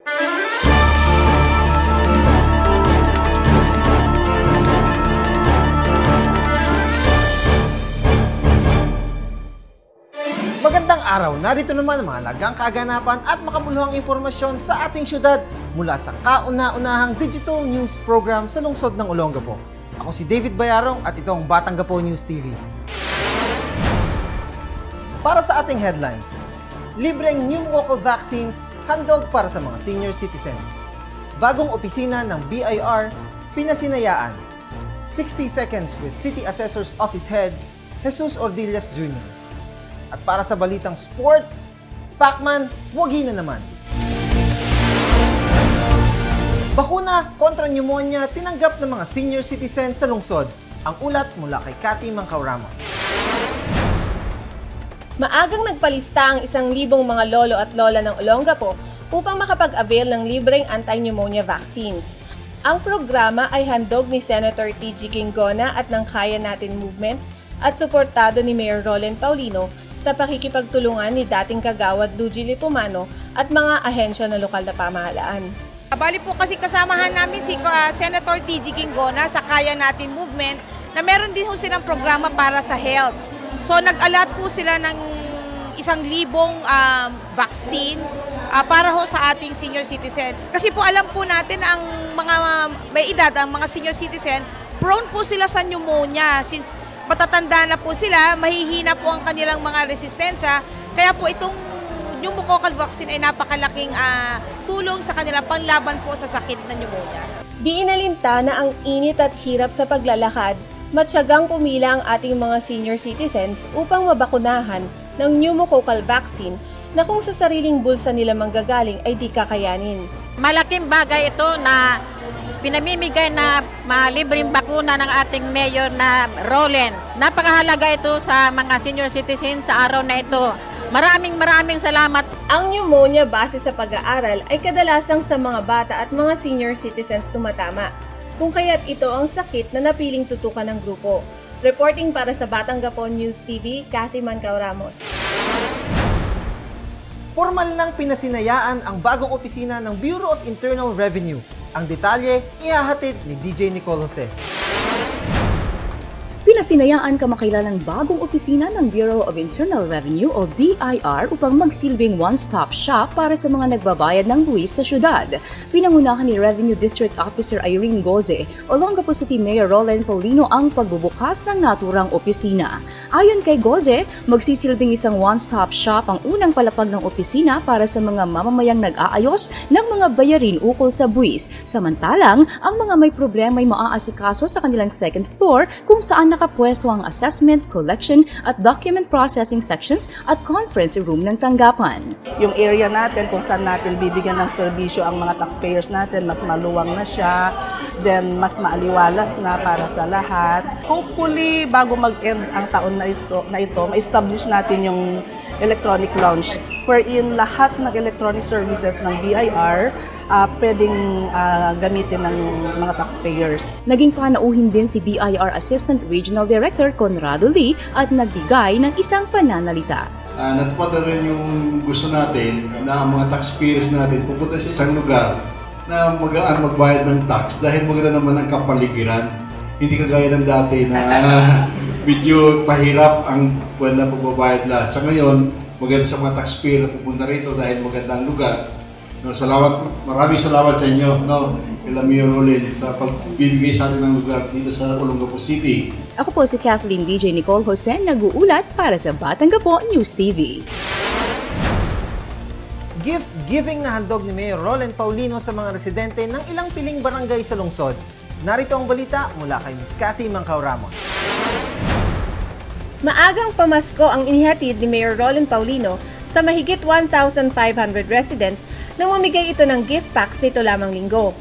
Magandang araw! Narito naman ang mga lagang kaganapan at makabuluhang impormasyon sa ating syudad mula sa kauna-unahang digital news program sa lungsod ng Olongapo. Ako si David Bayarong at ito ang Batanggapo News TV. Para sa ating headlines, libreng pneumococcal vaccines handog para sa mga senior citizens. Bagong opisina ng BIR, pinasinayaan. 60 seconds with City Assessor's Office Head, Jesus Ordillas Jr. At para sa balitang sports, Pacman, wagi na naman. Bakuna kontra pneumonia tinanggap ng mga senior citizens sa lungsod. Ang ulat mula kay Cathy Mancao Ramos. Maagang nagpalista ang 1,000 mga lolo at lola ng Olongapo upang makapag-avail ng libreng anti-pneumonia vaccines. Ang programa ay handog ni Senator T.G. Ginggona at ng Kaya Natin Movement at suportado ni Mayor Roland Paulino sa pakikipagtulungan ni dating kagawad Luigi Lipumano at mga ahensya ng lokal na pamahalaan. Bali po kasi kasamahan namin si Senator T.G. Ginggona sa Kaya Natin Movement na meron din po silang programa para sa health. So nag-alat po sila ng 1,000 vaccine para ho sa ating senior citizen. Kasi po alam po natin ang mga may edad, ang mga senior citizen, prone po sila sa pneumonia since matatanda na po sila, mahihina po ang kanilang mga resistensya. Kaya po itong pneumococcal vaccine ay napakalaking tulong sa kanila panglaban po sa sakit na pneumonia. Di inalinta na ang init at hirap sa paglalakad, matyagang pumila ang ating mga senior citizens upang mabakunahan ng pneumococcal vaccine na kung sa sariling bulsa nila manggagaling ay di kakayanin. Malaking bagay ito na pinamimigay na libreng bakuna ng ating mayor na Roland. Napakahalaga ito sa mga senior citizens sa araw na ito. Maraming salamat. Ang pneumonia base sa pag-aaral ay kadalasang sa mga bata at mga senior citizens tumatama. Kung kaya't ito ang sakit na napiling tutukan ng grupo. Reporting para sa Batanggapo News TV, Cathy Mancao Ramos. Formal nang pinasinayaan ang bagong opisina ng Bureau of Internal Revenue. Ang detalye, ihahatid ni DJ Nicole Jose. Pinasinayaan kamakailan ang bagong opisina ng Bureau of Internal Revenue o BIR upang magsilbing one-stop shop para sa mga nagbabayad ng buwis sa syudad. Pinangunahan ni Revenue District Officer Irene Goze, Olongapo City Mayor Roland Paulino ang pagbubukas ng naturang opisina. Ayon kay Goze, magsisilbing isang one-stop shop ang unang palapag ng opisina para sa mga mamamayang nag-aayos ng mga bayarin ukol sa buwis. Samantalang, ang mga may problema ay maaasikaso sa kanilang second floor kung saan nakapwesto ang assessment, collection at document processing sections at conference room ng tanggapan. Yung area natin kung saan natin bibigyan ng serbisyo ang mga taxpayers natin, mas maluwang na siya, then mas maaliwalas na para sa lahat. Hopefully, bago mag-end ang taon na ito, ma-establish natin yung electronic lounge wherein lahat ng electronic services ng BIR pwedeng gamitin ng mga taxpayers. Naging panauhin din si BIR Assistant Regional Director Conrado Lee at nagbigay ng isang pananalita. Natupad rin yung gusto natin na ang mga taxpayers natin pupunta sa isang lugar na magaan magbayad ng tax dahil maganda naman ang kapaligiran. Hindi kagaya ng dati na medyo pahirap ang buwan na pagbabayad la. Sa ngayon, maganda sa mga taxpayer na pupunta rito dahil magandang lugar. No, maraming salamat sa inyo, kila Mayor Roland, sa pagbibigay sa atin ng lugar dito sa Olongapo City. Ako po si Kathleen DJ Nicole Jose, nag-uulat para sa Batanggapo News TV. Gift-giving na handog ni Mayor Roland Paulino sa mga residente ng ilang piling barangay sa lungsod. Narito ang balita mula kay Ms. Cathy Mancao Ramos. Maagang pamasko ang inihatid ni Mayor Roland Paulino sa mahigit 1,500 residents nang mamigay ito ng gift packs nito lamang linggo.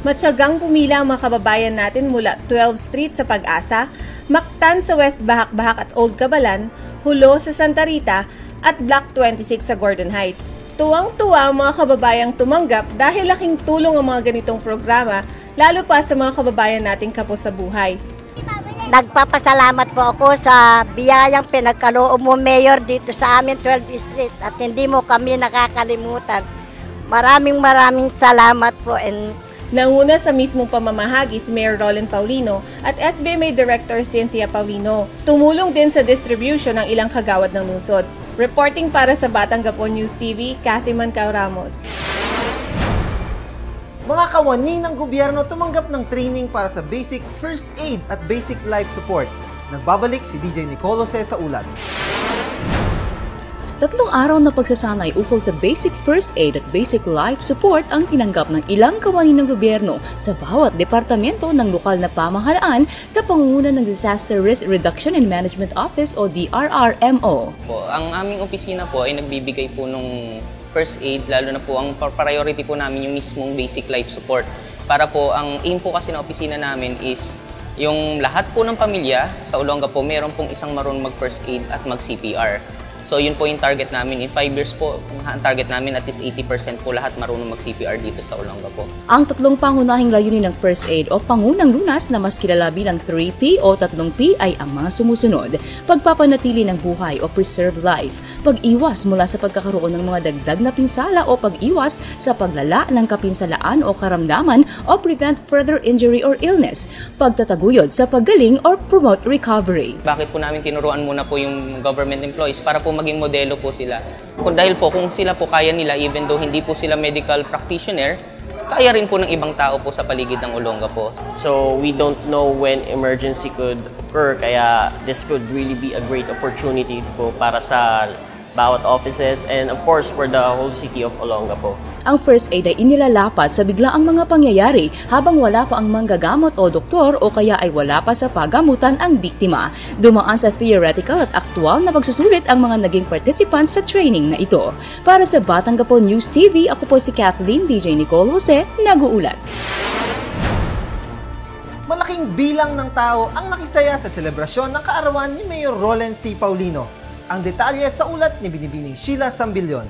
Matyagang pumila ang mga kababayan natin mula 12th Street sa Pag-asa, Mactan sa West Bahak-Bahak at Old Cabalan, Hulo sa Santa Rita at Block 26 sa Gordon Heights. Tuwang-tuwa ang mga kababayang tumanggap dahil laking tulong ang mga ganitong programa, lalo pa sa mga kababayan nating kapos sa buhay. Nagpapasalamat po ako sa biyayang pinagkaloob mo, Mayor, dito sa amin 12th Street at hindi mo kami nakakalimutan. Maraming salamat po and Nanguna sa mismong pamamahagi si Mayor Roland Paulino at SBMA Director Cynthia Paulino. Tumulong din sa distribution ng ilang kagawad ng lungsod. Reporting para sa Batanggapon News TV, Cathy Mancao Ramos. Mga kawani ng gobyerno tumanggap ng training para sa basic first aid at basic life support. Nagbabalik si DJ Nicolo Jose sa ulat. 3 araw na pagsasanay ukol sa basic first aid at basic life support ang tinanggap ng ilang kawani ng gobyerno sa bawat departamento ng lokal na pamahalaan sa pangunguna ng Disaster Risk Reduction and Management Office o DRRMO. Ang aming opisina po ay nagbibigay po ng first aid, lalo na po ang priority po namin yung mismong basic life support. Para po, ang aim po kasi ng opisina namin is yung lahat po ng pamilya sa Olongapo, meron pong isang marunong mag-first aid at mag-CPR. So yun po yung target namin. In 5 years po, ang target namin at least 80% po lahat marunong mag-CPR dito sa Olongapo. Ang 3 pangunahing layunin ng first aid o pangunang lunas na mas kilala bilang 3P o 3P ay ang mga sumusunod. Pagpapanatili ng buhay o preserve life. Pag-iwas mula sa pagkakaroon ng mga dagdag na pinsala o pag-iwas sa paglala ng kapinsalaan o karamdaman o prevent further injury or illness. Pagtataguyod sa paggaling or promote recovery. Bakit po namin tinuruan muna po yung government employees? Para po maging modelo po sila. Dahil po kung sila po kaya nila, even though hindi po sila medical practitioner, kaya rin po ng ibang tao po sa paligid ng Olongapo. So we don't know when emergency could occur, kaya this could really be a great opportunity po para sa bawat offices and of course for the whole city of Olongapo. Ang first aid ay inilalapat sa biglaang mga pangyayari habang wala pa ang manggagamot o doktor o kaya ay wala pa sa pagamutan ang biktima. Dumaan sa theoretical at aktual na pagsusulit ang mga naging participants sa training na ito. Para sa Batanggapon News TV, ako po si Kathleen DJ Nicolo Jose, nag-uulat. Malaking bilang ng tao ang nakisaya sa selebrasyon ng kaarawan ni Mayor Roland C. Paulino. Ang detalye sa ulat ni Binibining Sheila Sambilyon.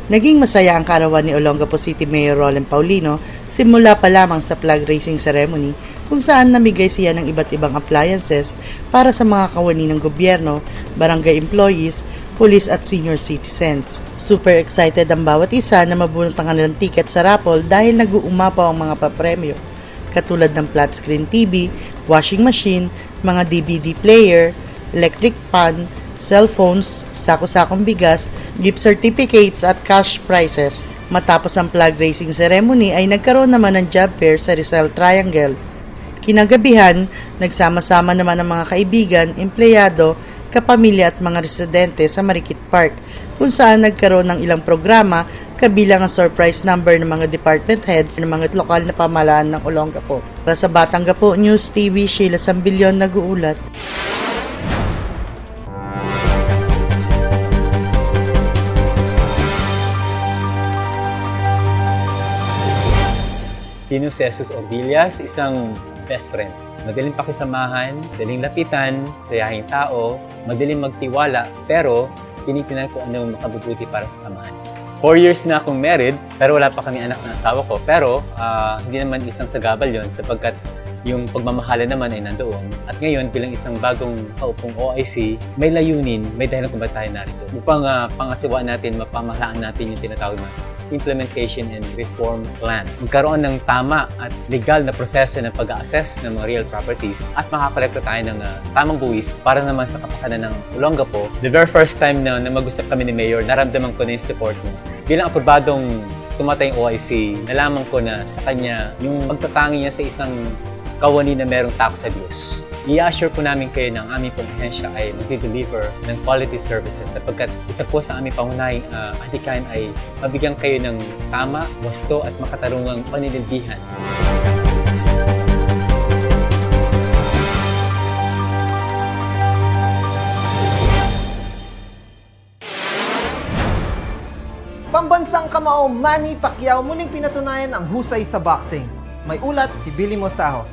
Naging masaya ang kaarawan ni Olongapo City Mayor Roland Paulino simula pa lamang sa flag raising ceremony kung saan namigay siya ng iba't ibang appliances para sa mga kawani ng gobyerno, barangay employees, police at senior citizens. Super excited ang bawat isa na mabunot ang kanilang ticket sa raffle dahil nag-uumapaw ang mga papremyo katulad ng flat screen TV, washing machine, mga DVD player, electric fan, cellphones, sako-sakong bigas, gift certificates at cash prizes. Matapos ang flag raising ceremony ay nagkaroon naman ng job fair sa Rizal Triangle. Kinagabihan, nagsama-sama naman ang mga kaibigan, empleyado, kapamilya at mga residente sa Marikit Park kung saan nagkaroon ng ilang programa kabilang ang surprise number ng mga department heads ng mga lokal na pamahalaan ng Olongapo. Para sa Batanggapon News TV, Sheila Sambilyon nag-uulat. Sino si Jesus Ordillas, isang best friend. Madaling pakisamahan, madaling lapitan, sayahing tao, madaling magtiwala, pero tinitingnan ko anong makabubuti para sa samahan. 4 years na akong married, pero wala pa kami anak ng asawa ko. Pero hindi naman isang sagabal yon sapagkat yung pagmamahala naman ay nandoon. At ngayon, bilang isang bagong kaupong OIC, may layunin, may dahilan kung ba't tayo narito. Upang pangasiwaan natin, mapamahalaan natin yung tinatawag na implementation and reform plan. Magkaroon ng tama at legal na proseso ng pag-assess ng mga real properties at makakolekta tayo ng tamang buwis para naman sa kapakanan ng Olongapo. The very first time na mag-usap kami ni Mayor, naramdaman ko na yung support mo. Bilang aprobadong tumatay yung OIC, nalaman ko na sa kanya yung pagtatangi niya sa isang kawani na merong takot sa Diyos. I-assure po namin kayo ng aming pangahensya ay mag-deliver ng quality services sapagkat isa po sa aming pangunahing adhikain ay mabigyan kayo ng tama, wasto at makatarungang panililbihan. Pambansang kamao Manny Pacquiao muling pinatunayan ang husay sa boxing. May ulat si Billy Mostajo.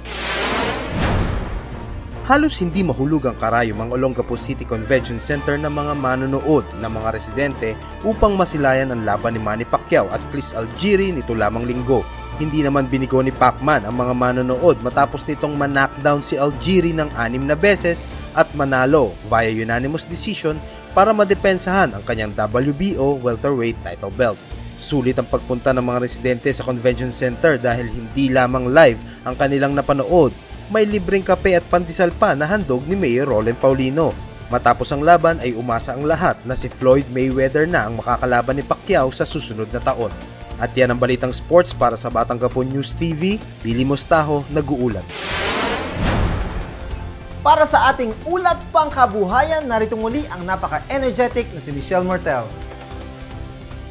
Halos hindi mahulog ang karayom ang Olongapo City Convention Center ng mga manonood na mga residente upang masilayan ang laban ni Manny Pacquiao at Chris Algieri nito lamang linggo. Hindi naman binigo ni Pacman ang mga manonood matapos nitong ma-knockdown si Algieri ng 6 na beses at manalo via unanimous decision para madepensahan ang kanyang WBO welterweight title belt. Sulit ang pagpunta ng mga residente sa convention center dahil hindi lamang live ang kanilang napanood, may libreng kape at pandesal pa na handog ni Mayor Roland Paulino. Matapos ang laban ay umasa ang lahat na si Floyd Mayweather na ang makakalaban ni Pacquiao sa susunod na taon. At yan ang balitang sports para sa Batanggapon News TV, Billy Mostajo nag-uulat. Para sa ating ulat pang kabuhayan, narito muli ang napaka-energetic na si Michelle Mortel.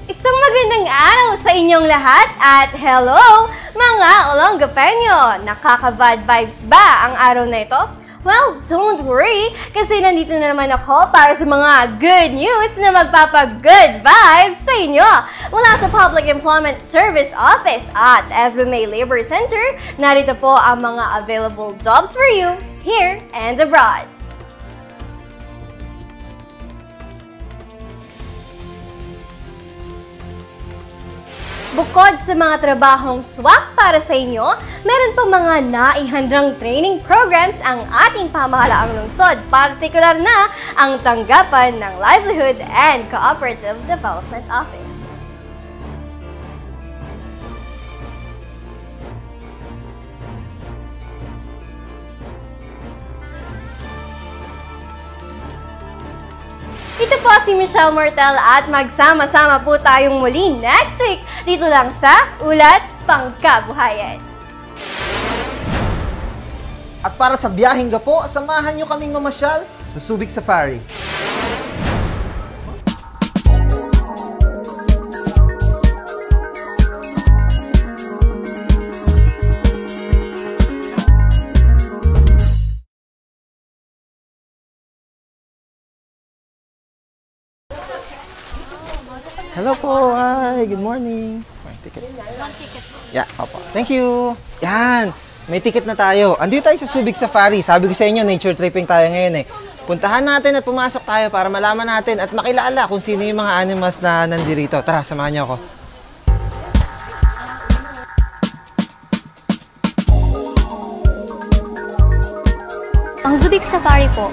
Isang magandang araw sa inyong lahat at hello mga Olongapeño! Nakaka-bad vibes ba ang araw na ito? Well, don't worry kasi nandito na naman ako para sa mga good news na magpapa-good vibes sa inyo. Mula sa Public Employment Service Office at SBMA Labor Center, narito po ang mga available jobs for you here and abroad. Bukod sa mga trabahong swak para sa inyo, meron pa mga naihandrang training programs ang ating pamahalaang lungsod, partikular na ang tanggapan ng Livelihood and Cooperative Development Office. Ito po si Michelle Mortel at magsama-sama po tayong muli next week dito lang sa Ulat Pangkabuhayan. At para sa biyaheng gapo, samahan nyo kaming mamasyal sa Subic Safari. Hello po, hi, good morning. Ticket. One ticket. Yeah, opo. Thank you. Yan, may ticket na tayo. Andito tayo sa Subic Safari. Sabi ko sa inyo, nature tripping tayo ngayon eh. Puntahan natin at pumasok tayo para malaman natin at makilala kung sino yung mga animals na nandirito. Tara, samahan niyo ako. Ang Subic Safari po,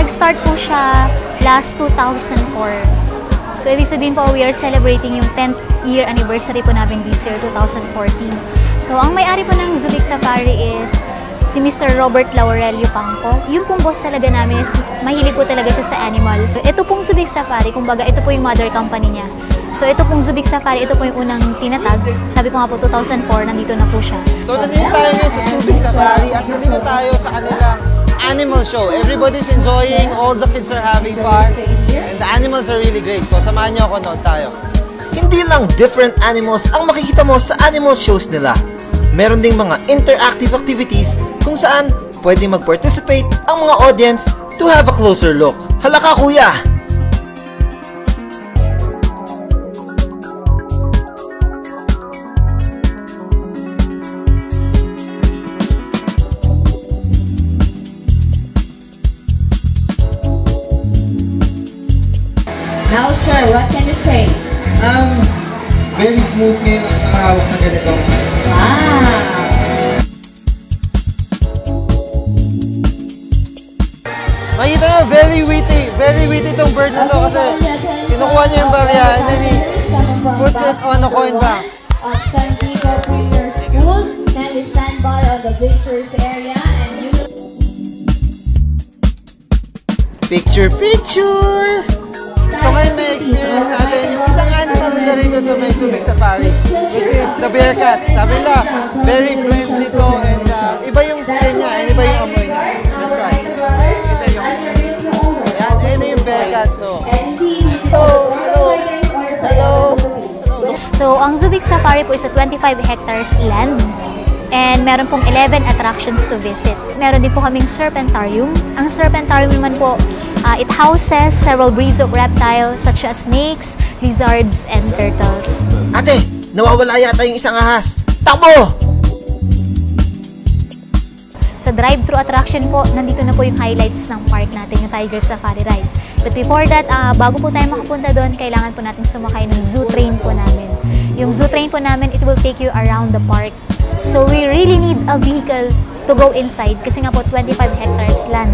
nag-start po siya last 2004. So, ibig sabihin po, we are celebrating yung 10th year anniversary po namin this year, 2014. So, ang may-ari po ng Subic Safari is si Mr. Robert Laurelio Pangco. Yung pong boss talaga namin is mahilig po talaga siya sa animals. Ito pong Subic Safari, kumbaga, ito po yung mother company niya. So, ito pong Subic Safari, ito po yung unang tinatag. Sabi ko nga po, 2004, nandito na po siya. So, nandito tayo ngayon sa Subic Safari at nandito tayo sa kanilang animal show. Everybody's enjoying, all the kids are having fun, and the animals are really great. So, samahan niyo ako, nood tayo. Hindi lang different animals ang makikita mo sa animal shows nila. Meron ding mga interactive activities kung saan pwedeng mag-participate ang mga audience to have a closer look. Halaka, kuya! Now, sir, what can you say? Very smooth ngayon ang nakahawak na ganito. Wow! Makita nyo, very witty itong bird na to kasi kinukuha niya yung barya and then he puts it on a coin bank. Of San Diego Premier School, kindly stand by on the bleachers area and you will... Picture! So ngayon may experience natin yung isang animal na rito sa may Subic Safari, which is the bear cat. Sabi nila, very friendly to and iba yung skin niya and iba yung amoy niya. That's right. Ito yung... Yan, ito yung bear cat. So, hello. So, ang Subic Safari po is a 25 hectares land. And meron pong 11 attractions to visit. Meron din po kaming Serpentarium. Ang Serpentarium naman po, it houses several breeds of reptiles such as snakes, lizards, and turtles. Ate, nawawala yata yung isang ahas. Takbo! Sa drive-thru attraction po, nandito na po yung highlights ng park natin, yung Tiger Safari Ride. But before that, bago po tayo makapunta doon, kailangan po natin sumakay ng zoo train po namin. Yung zoo train po namin, it will take you around the park. So we really need a vehicle to go inside kasi nga po 25 hectares land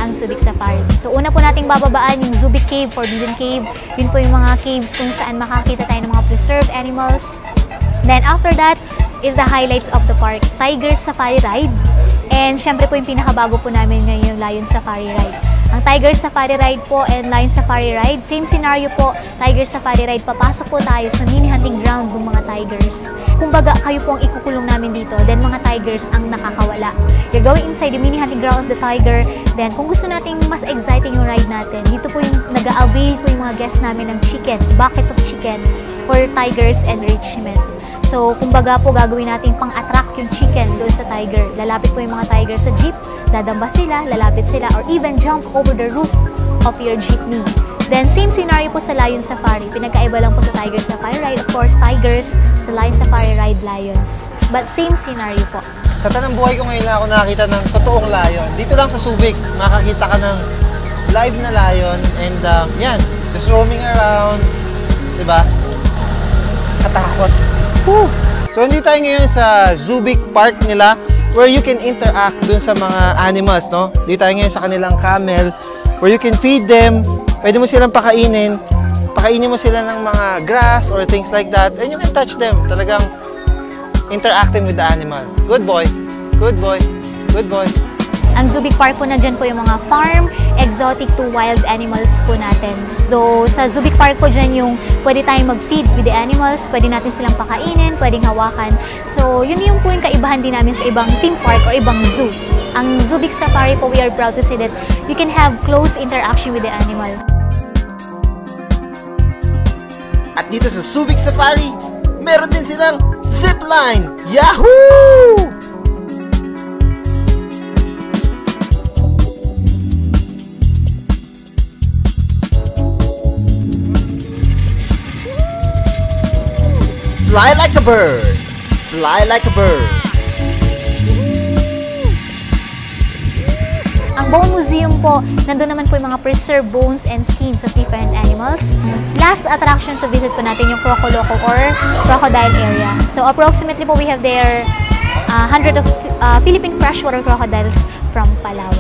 ang Subic Safari. So una po nating bababaan yung Subic Cave, Forbidden Cave. Yun po yung mga caves kung saan makakita tayo ng mga preserved animals. Then after that is the highlights of the park, Tiger Safari Ride. And syempre po yung pinakabago po namin ngayon yung Lion Safari Ride. Ang Tiger Safari Ride po and Lion Safari Ride, same scenario po. Tiger Safari Ride, papasok po tayo sa mini hunting ground ng mga tigers. Kumbaga, kayo po ang ikukulong namin dito, then mga tigers ang nakakawala. You're going inside the mini hunting ground of the tiger, then kung gusto natin mas exciting yung ride natin, dito po yung nag-a-avail po yung mga guests namin ng chicken, bucket of chicken for tigers enrichment. So, kumbaga po, gagawin natin pang-attract yung chicken doon sa tiger. Lalapit po yung mga tiger sa jeep, dadamba sila, lalapit sila, or even jump over the roof of your jeepney. Then, same scenario po sa Lion Safari. Pinagkaiba lang po sa Tiger Safari Ride. Of course, tigers. Sa Lion Safari Ride, lions. But same scenario po. Sa tanang buhay ko ngayon na ako nakakita ng totoong lion. Dito lang sa Subic, makakita ka ng live na lion. And yan, just roaming around. Diba? Katakot. Woo! So, hindi tayo ngayon sa Subic Park nila where you can interact dun sa mga animals, no? Dito tayo ngayon sa kanilang camel where you can feed them. Pwede mo silang pakainin. Pakainin mo sila ng mga grass or things like that. And you can touch them. Talagang interacting with the animal. Good boy. Good boy. Good boy. Ang Subic Park po, nandyan po yung mga farm, exotic to wild animals po natin. So, sa Subic Park po dyan yung pwede tayong mag-feed with the animals, pwede natin silang pakainin, pwedeng hawakan. So, yun yung po yung kaibahan din namin sa ibang theme park or ibang zoo. Ang Subic Safari po, we are proud to say that you can have close interaction with the animals. At dito sa Subic Safari, meron din silang zipline! Yahoo! Fly like a bird! Fly like a bird! Ang Bone Museum po, nandun naman po yung mga preserved bones and skins of different animals. Last attraction to visit po natin yung Crocoloco or crocodile area. So approximately po we have there 100 of Philippine freshwater crocodiles from Palawan.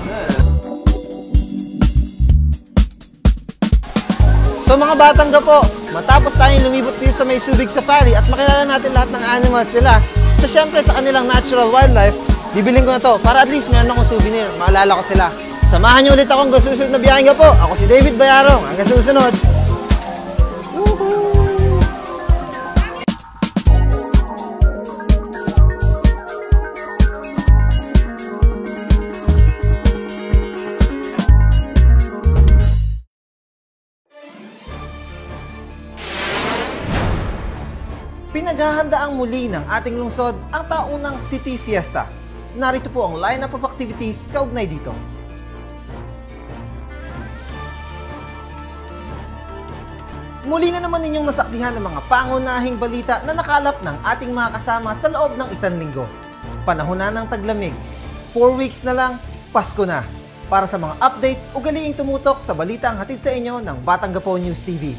So mga batang gapo, matapos tayong lumibot dito sa may Subic Safari at makilala natin lahat ng animals nila, sa syempre sa kanilang natural wildlife, bibiling ko na to para at least meron akong souvenir, maalala ko sila. Samahan niyo ulit akong hanggang susunod na biyahe gapo. Ako si David Bayarong, hanggang susunod. Pinaghahandaang muli ng ating lungsod ang taunang City Fiesta. Narito po ang lineup of activities kaugnay dito. Muli na naman ninyong masaksihan ang mga pangunahing balita na nakalap ng ating mga kasama sa loob ng isang linggo. Panahon na ng taglamig. 4 weeks na lang, Pasko na. Para sa mga updates, ugaliing tumutok sa balitang hatid sa inyo ng Batang Gapo News TV.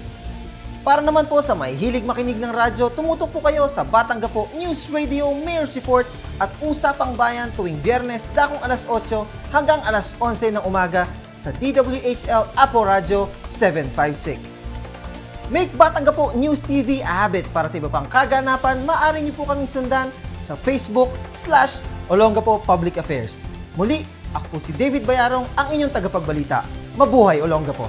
Para naman po sa may hilig makinig ng radyo, tumutok po kayo sa Batang Gapo News Radio Mayor's Report at Usapang Bayan tuwing Biyernes dakong alas 8 hanggang alas 11 ng umaga sa DWHL Apo Radio 756. Make Batang Gapo News TV a habit para sa iba pang kaganapan, maaari niyo po kaming sundan sa Facebook/Olongapo Public Affairs. Muli, ako po si David Bayarong, ang inyong tagapagbalita. Mabuhay Olongapo!